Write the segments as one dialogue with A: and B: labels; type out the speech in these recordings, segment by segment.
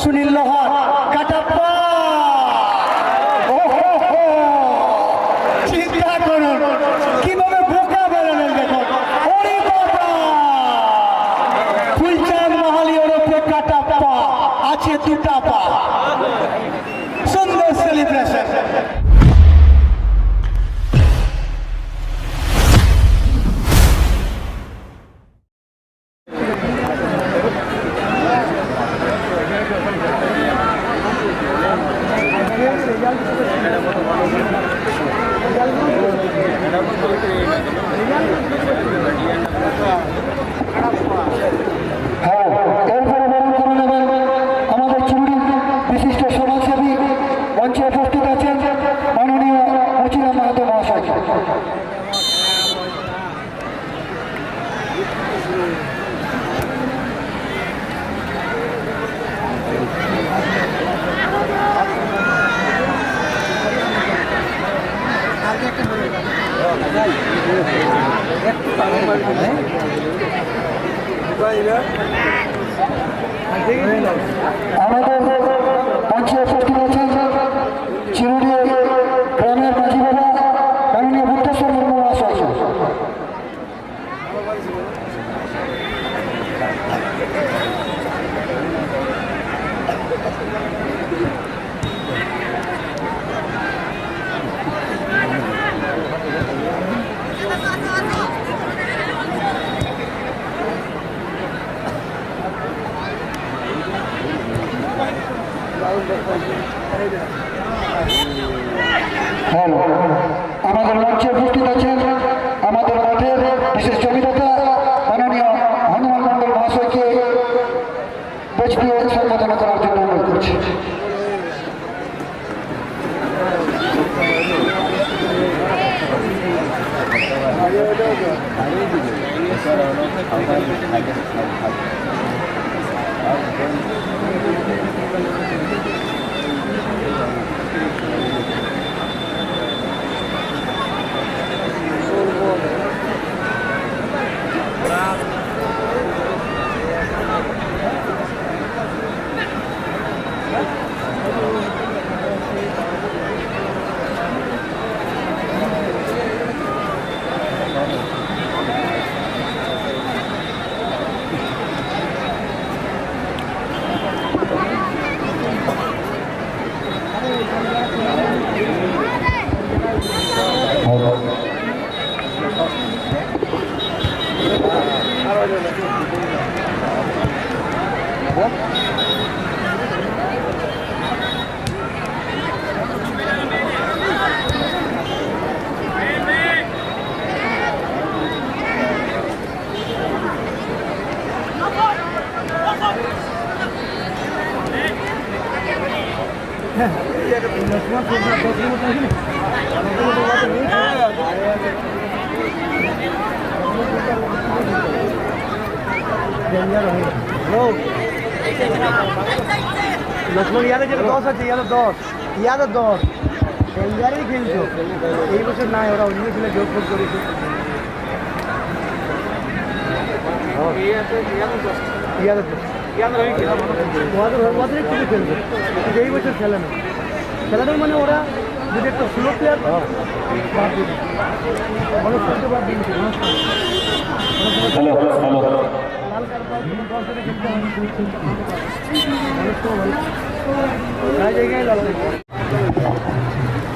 A: সুনীল লোহার কাটাপ্পা। চিন্তা করুন কিভাবে বোকা বেরোলেন দেখুন। ওরে বাবা, ফুলচাঁদ মাহালি ওরফে কাটাপ্পা আছে দুটা পা। সুন্দর সেলিব্রেশন। আমাদের চুরি বিশিষ্ট সমাজসেবী মঞ্চে উপস্থিত আছেন মাননীয় মুচিরাম মাহাতো মহাশয়। আমাদের মঞ্চে উপস্থিত আছেন চিরুরি গ্রামের মাঝি বাবা মাননীয় বুদ্ধেশ্বর মুর্মু মহাশয়। আমাদের মঞ্চে উপস্থিত আছেন আমাদের মাঠের বিশেষ জমিদাতা মাননীয় হনুমান মন্ডল মহাশয়কে বজপীয় সম্বোধনা করার জন্য অনুরোধ করছি।
B: লক্ষ্মণ ইয়াদের যেটা 10 আছে, ইয়াদের 10 ডেঞ্জারই খেলছো এই বছর নাই, ওরা অন্য ছেলে যোগ ফোগ করেছে। ওদের একটু খেলবে, এই বছর খেলে না। খেলানোর মানে ওরা যদি একটা স্লো প্লেয়ার অনেক খেলতে বাদ দিয়েছে।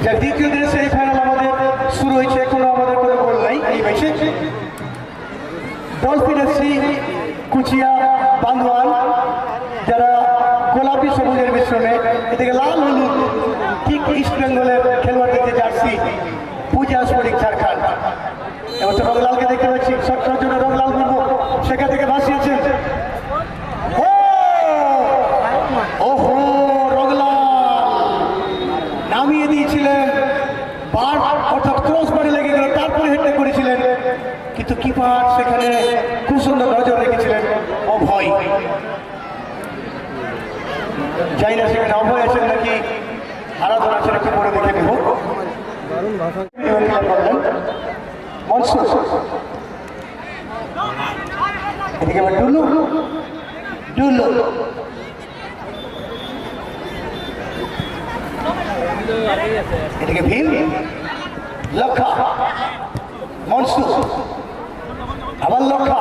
A: যার দ্বিতীয় দিনের সেমিফাইনাল আমাদের শুরু হয়েছে, এখনো আমাদের কোনো গোল নাই এই ম্যাচে। ডলফিন এফসি কুচিয়া বান্দোয়ান, যারা গোলাপি সবুজের মিশ্রণে এদিকে লাল হলুদ, ঠিক ইস্ট বেঙ্গলের খেলোয়াড়দের যে জার্সি পূজা স্ফটিক ঝাড়খণ্ড। এবছর রংলালকে দেখতে পাচ্ছি, সত্তর জন্য রংলাল বলবো সেখান থেকে ভাসিয়েছেন। ওহো, রংলাল নামিয়ে দিয়েছিলেন, বার অর্থাৎ ক্রস বারে লেগে গেল, তারপরে হেডটা করেছিলেন, কিন্তু কিপার সেখানে খুব সুন্দর নজর রেখেছিলেন। অভয়, জানি না সেখানে অভয় আছেন নাকি আরাধনা আছেন, একটু পরে দেখে নেব। এদিকে আবার ডুলু ডুলু এদিকে ভীম, লক্ষা, মনসু, আবার লক্ষা।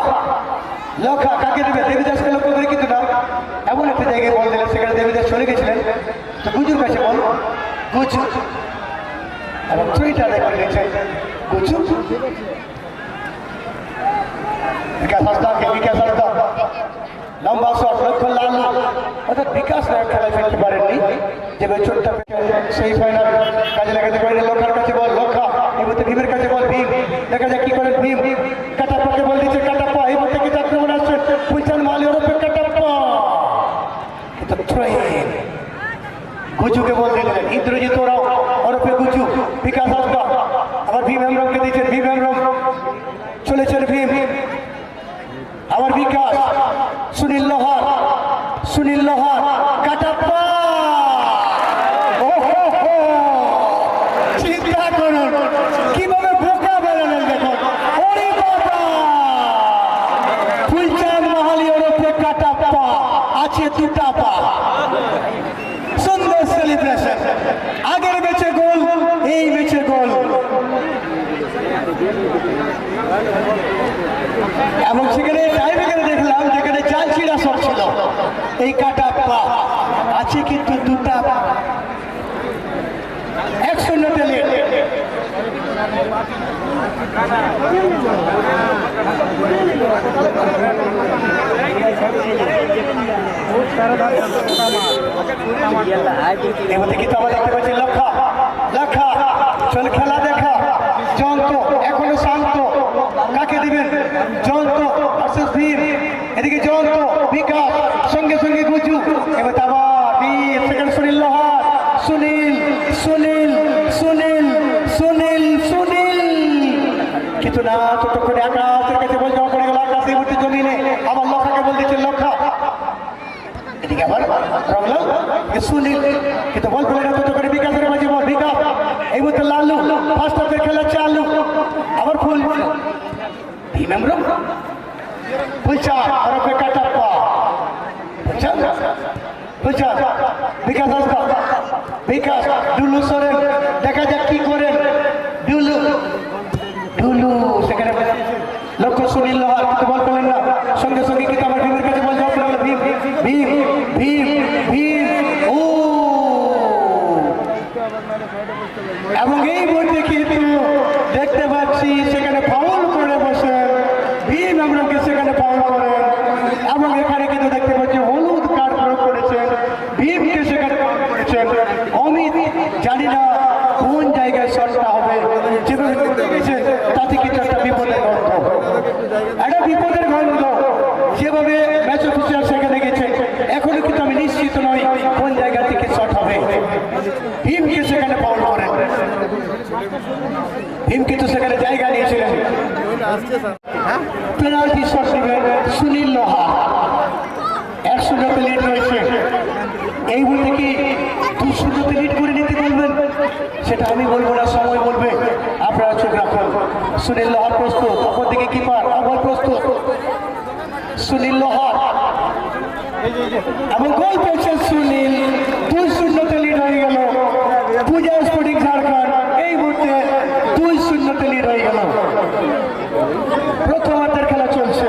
A: লক্ষা কাকে দেবে? দেবীদাসকে লক্ষ্য করে কিন্তু না, এমন একটা জায়গায় বল দিলেন, সেখানে দেবীদাস চলে গেছিলেন। তো গুজুর কাছে বল, গুজু, এবং চুইটা দেখা গেছে গুজু। বিকাশ হাসদাকে, বিকাশ হাসদা লম্বা শট, লক্ষ্য লাল। অর্থাৎ বিকাশ নায়ক খেলায় ফেলতে পারেননি, যে চোটটা সেই ফাইনাল কাজে লাগাতে পারেনি। লক্ষার কাছে বল, লক্ষা। এই মধ্যে ভীমের কাছে বল, ভীম। দেখা যাক কি করেন ভীম। কাটাপ্পাকে বল দিচ্ছে, কাটাপ্পা। এই মধ্যে কিন্তু আক্রমণ আসছে, ফুলচাঁদ মালি ওরফে কাটাপ্পা। কিন্তু ট্রেন গুজুকে বল দিলেন, ইন্দ্রজিৎ ওরাও ওরফে গুজু। বিকাশ হাসদা আবার ভীম হেমব্রমকে দিচ্ছেন, ভীম হেমব্রম চলেছেন, ভীম আবার বিকাশ। সুনীল লোহার, সুনীল লোহার, কাটাপ্পা। ওহো হো, চিন্তা করুন কিভাবে বোকা বেরোলেন দেখুন। ওরে বাবা, ফুলচাঁদ মাহালি ওরফে কাটাপ্পা আছে দুটা পা। সুন্দর সেলিব্রেশন, আগের ম্যাচে গোল, এই ম্যাচে গোল। এবং সেখানে টাইব্রেকারে দেখলাম যেখানে জাল ছিঁড়া সব ছিল, এই কাটাপ্পা আছে কিন্তু দুটা। 1-0 তেলে। এবার কিন্তু আমরা দেখতে পাচ্ছি লক্ষা, লক্ষা চল খেলা দেখা। জয়ন্ত এখনো শান্ত, কাকে দিবেন? জয়ন্ত ভার্সেস ভীম। এদিকে জয়ন্ত, বিকাশ, সঙ্গে সঙ্গে গুজু। এবার আবার বীর, সেখানে সুনীল লোহার, সুনীল, সুনীল, সুনীল, সুনীল, সুনীল। কিন্তু না, ততক্ষণে আকাশের কাছে বল জমা পড়ে গেল। আকাশ এই মুহূর্তে জমিনে, আবার লক্ষাকে বল দিচ্ছেন, লক্ষা। এদিকে আবার রংলাল, সুনীল, কিন্তু বল পেলে না, ততক্ষণে বিকাশের মাঝে বল, বিকাশ। এই মুহূর্তে লালু, ফার্স্ট হাফের খেলা চালু। আবার ফুল ভীম হেমব্রম, ফুলচাঁদ ওরফে কাটাপ্পা, ফুলচাঁদ, ফুলচাঁদ, বিকাশ হাসদা, বিকাশ, ডুলু সরেন। দেখা যাক কি করেন ডুলু, ডুলু সেখানে লক্ষ্য সুনীল লোহার, কিন্তু বল পেলেন না। সঙ্গে সঙ্গে কিন্তু আমার ভীমের কাছে বল যাওয়া পড়ে গেল। ভীম, ভীম, ভীম, ভীম। ও, এবং এই মধ্যে কিন্তু দেখতে পাচ্ছি সেখানে ফাউল করে বসেন ভীম হেমব্রমকে, সেখানে ফাউল করেন। এবং এখানে কিন্তু দেখতে পাচ্ছি হলুদ কার্ড প্রয়োগ করেছেন, ভীমকে সেখানে ফাউল করেছেন অমিত। জানি না কোন জায়গায় শটটা হবে, যেভাবে দেখতে গেছেন তাতে কিন্তু একটা বিপদের গন্ধ, একটা বিপদের গন্ধ। যেভাবে ম্যাচ অফিসার সেখানে গেছে, এখনো কিন্তু আমি নিশ্চিত নই কোন জায়গা থেকে শট হবে। ভীমকে সেখানে ফাউল করেন, ভীম কিন্তু সেখানে জায়গা নিয়েছিলেন। পেনাল্টি শট নেবেন সুনীল লোহার। 1-0 লিড রয়েছে। এই বলতে কি 2-0 লিড করে নিতে বলবেন, সেটা আমি বলবো না, সময় বলবে। আপনারা চোখ রাখুন। সুনীল লোহার প্রস্তুত, অপর দিকে কিপার আবার প্রস্তুত। সুনীল লোহার এবং গোল পেয়েছেন সুনীল। 2-0 লিড হয়ে গেল পূজা স্পোর্টিং ঝাড়খণ্ড। এই মুহূর্তে 2-0 লিড হয়ে গেল। প্রথমার্ধের খেলা চলছে।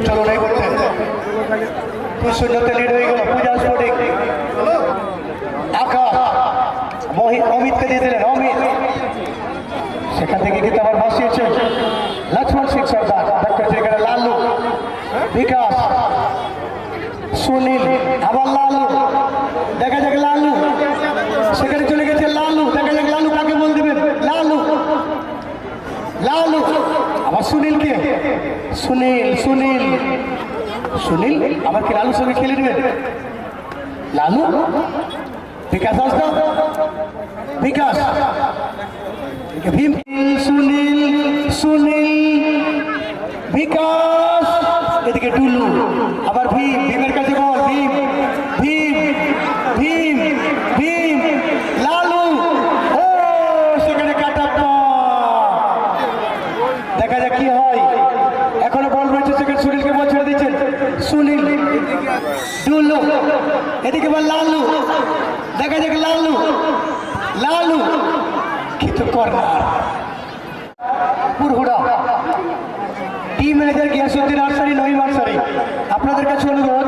A: চলো নাই করতে 2-0 লিড হয়ে গেল পূজা স্পোর্টিং। আকাশ অমিতকে দিয়ে দিলেন, অমিত সেখান থেকে কিন্তু আবার ভাসিয়েছে লক্ষ্মণ সিং সর্দার। এখানে লালু, বিকাশ, সুনীল, আবার লালু। দেখা যাক লালু, সেখানে চলে গেছে লালু। দেখা যাক লালু কাকে বল দেবেন। লালু, লালু আবার সুনীলকে, সুনীল, সুনীল, সুনীল আবার কি লালুর সঙ্গে খেলে নেবেন। লালু, বিকাশ আসতো, বিকাশ, ভীম, সুনীল, সুনীল, বিকাশ, এদিকে টুলু, আবার ভীম, ভীমের কাছে বল, ভীম, ভীম, ভীম, ভীম, লালু, ও সেখানে কাটাপ্পা। দেখা যাক কি হয়। এখনো বল রয়েছে, সেখানে সুনীলকে বল ছেড়ে দিচ্ছেন, সুনীল, টুলু, এদিকে বল লালু, দেখা যাক লালু, লালু, কিন্তু corner. Purhura team manager Giasuddin Ansari, Naim Ansari, আপনাদের কাছে অনুরোধ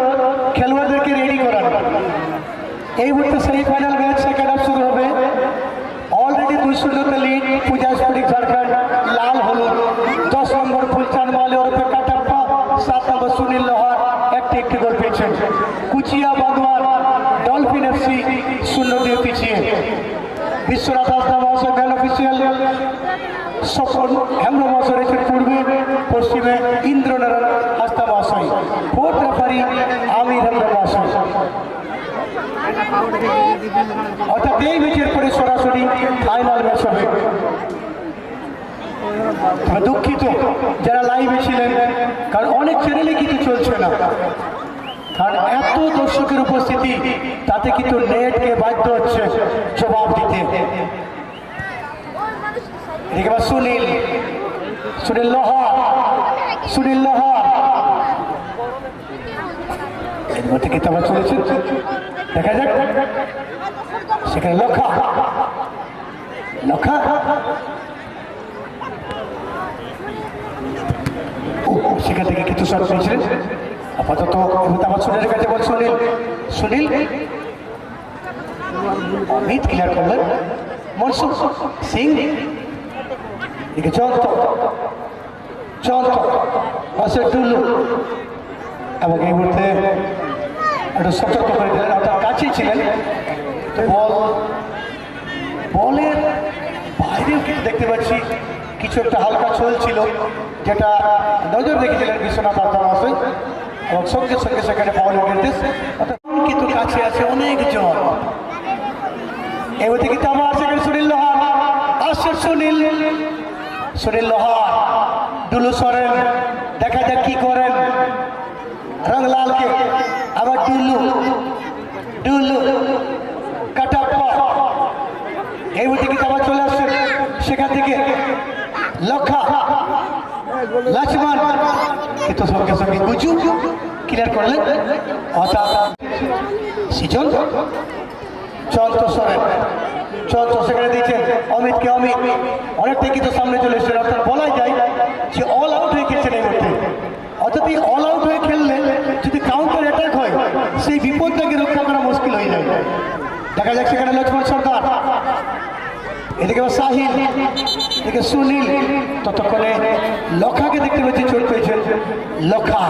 A: খেলোয়াড়দেরকে রেডি করান। এই মুহূর্তে সেমিফাইনাল ম্যাচ সেকেন্ড হাফ শুরু হবে। অলরেডি 2-0 লিড পূজা স্পোর্টিং ঝাড়খণ্ড, লাল হলুদ। 10 নম্বর ফুলচাঁদ মালে ওরফে কাটাপ্পা, 7 নম্বর সুনীল লোহার একটি গোল পেয়েছেন। কুচিয়া বাগওয়ান ডলফিন এফসি 0 দিয়ে পিছিয়ে। বিশ্বনাথ হাসদা মহাশয় ম্যান অফিসিয়াল, স্বপন হেমব্র মহাশয় রয়েছেন পূর্বে, পশ্চিমে ইন্দ্রনারায়ণ হাসদা মহাশয়, ফোর্থ রেফারি আমির হেমব্র মহাশয়। অর্থাৎ এই ম্যাচের পরে সরাসরি ফাইনাল ম্যাচ হবে। তবে দুঃখিত যারা লাইভে ছিলেন, কারণ অনেক চ্যানেলে কিন্তু চলছে না, কারণ এত দর্শকের উপস্থিতি, তাতে কিন্তু নেটকে বাধ্য হচ্ছে জবাব দিতে। এদিকে আবার সুনীল, সুনীল লোহা, সুনীল লোহা এর মধ্যে কিন্তু আবার চলেছে, দেখা যাক। সেখানে লক্ষা, লক্ষা, সেখান থেকে কিন্তু শট পেয়েছিলেন। আপাতত আমার সুনীলের কাছে বল, সুনীল, সুনীল মিট ক্লিয়ার করলেন মনসুখ সিং, এদিকে জয়ন্ত, জয়ন্ত পাশে টুলু, এবং এই মুহূর্তে একটু সতর্ক করে দিলেন, আপনার কাছেই ছিলেন। তো বলের বাইরেও কিন্তু দেখতে পাচ্ছি কিছু একটা হালকা চলছিল, যেটা নজর রেখেছিলেন বিশ্বনাথ হাসদা মহাশয়, এবং সঙ্গে সঙ্গে সেখানে ফাউলের নির্দেশ। কিন্তু কাছে আছে অনেক জন। এবার কিন্তু আবার সেখানে সুনীল লোহার আসছে, সুনীল, সুনীল লোহার, ডুলু সরেন, দেখা যাক কি করেন রংলালকে, আবার ডুলু, ডুলু, কাটাপ্পা, এই মুহূর্তে কিন্তু আবার চলে আসছে সেখান থেকে লক্ষা, লক্ষ্মণ, কিন্তু সঙ্গে সঙ্গে গুজু ক্লিয়ার করলেন। অর্থাৎ সিজন চন্ত সরেন, চন্ত সেখানে দিয়েছেন অমিতকে, অমিত অনেকটাই কিন্তু সামনে চলে এসেছেন। অর্থাৎ বলাই যায় যে অল আউট হয়ে গেছেন এই মুহূর্তে। অর্থাৎ এই অল আউট হয়ে খেললে যদি কাউন্টার অ্যাটাক হয়, সেই বিপদটাকে রক্ষা করা মুশকিল হয়ে যায়। দেখা যাক সেখানে লক্ষ্মণ সর্দার, এদিকে সাহিল, এদিকে সুনীল, ততক্ষণে লক্ষাকে দেখতে পাচ্ছি চোট পেয়েছেন লক্ষা।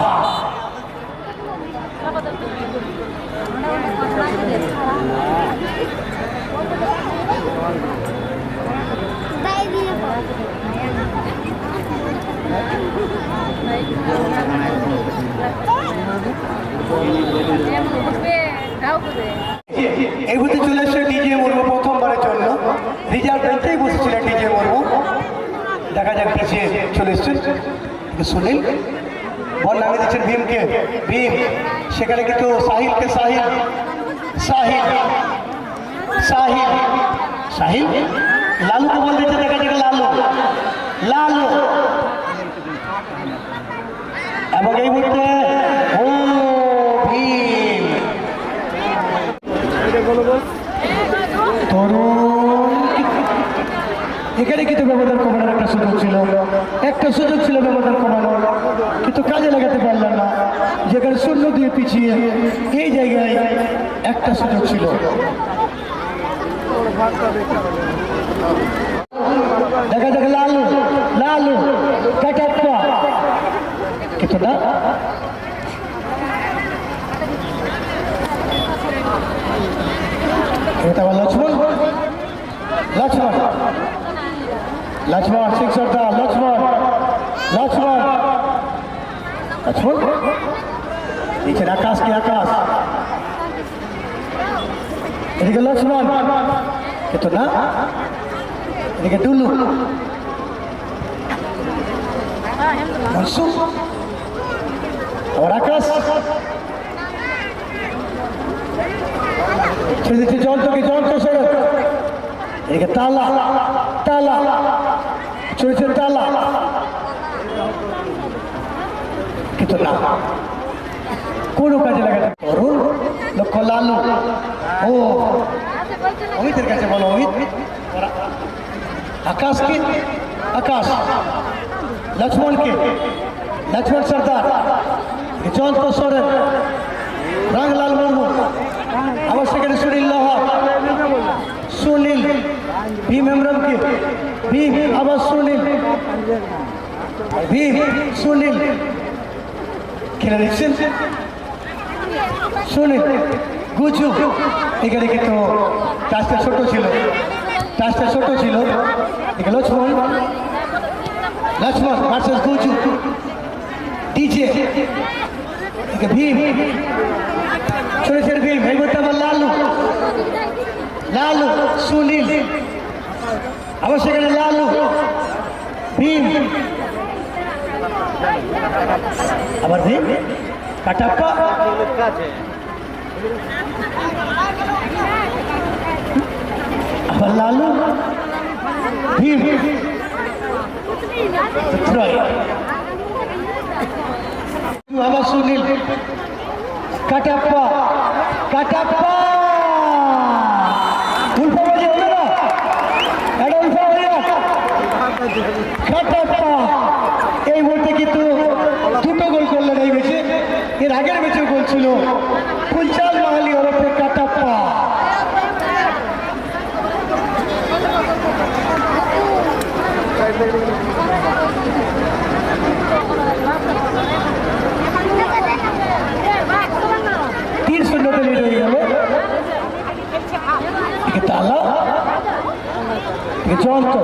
A: এই বুঝতে চলে এসে ডিজে মুর্মু প্রথমবারের জন্য রিজার্ভ বেঞ্চেই বসেছিলেন ডিজে মুর্মু। দেখা যাক ডিজে চলে এসছেন। সুনীল বল নামিয়ে দিচ্ছেন ভীমকে, ভীম সেখানে কিন্তু সাহিলকে, সাহিল, সাহিল, সাহিল, সাহিল লালুকে বল দিচ্ছে, দেখা যাক লালু, লালু, এবং এই মুহূর্তে ও ভীম তরুণ, এখানে কিন্তু ব্যবধান কমানোর একটা সুযোগ ছিল, ব্যবধান কমানোর, কিন্তু কাজে লাগাতে পারলেন না। যেখানে 0 দিয়ে পিছিয়ে এই জায়গায় একটা সুযোগ ছিল। দেখা যাক লালু, লালু, কাটাপ্পা, কিন্তু না, এটা আবার লক্ষ্মণ, লক্ষ্মণ, লক্ষ্মণ সিং সর্দার, লক্ষ্মণ, লক্ষ্মণ, লক্ষ্মণ দিচ্ছেন আকাশকে, আকাশ, এদিকে লক্ষ্মণ, কিন্তু না, এদিকে ডুলু, মনসুর আর আকাশ ছেড়ে দিচ্ছে জলটাকে জলটা সরে এদিকে তালা তালা চলেছে তালা কিন্তু না কোনো কাজে লাগাতে অরুণ লক্ষ্য লালু ও অমিতের কাছে বলো অমিত আকাশকে আকাশ লক্ষ্মণকে লক্ষ্মণ সর্দার জয়ন্ত সোরেন রাংলাল মুর্মু আবার সেখানে সুনীল লোহার সুনীল ভীম হেমব্রমকে ভীম আবার সুনীল ভীম সুনীল খেলে দেখছেন সুনীল গুজু এখানে কিন্তু টাচটা ছোট ছিল এখানে লক্ষ্মণ লক্ষ্মণ ভার্সেস গুজু ডিজে ভীম চলেছেন ভীম এই করতে আবার লালু লালু সুনীল আবার সেখানে লালু ভীম আবার ভীম কাটাপ্পা আবার লালু ভীম ত্রয় আবার সুনীল কাটাপ্পা কাটাপ্পা উল্ফা বাজে হলো না এটা উল্ফা হয়ে কাটাপ্পা এই মুহূর্তে কিন্তু দুটো গোল করলেন এই ম্যাচে এর আগের ম্যাচেও গোল ছিল ফুলচাঁদ মাহালি ওরফে কাটাপ্পা तीन शून्य लिड हो गल ताला जयंत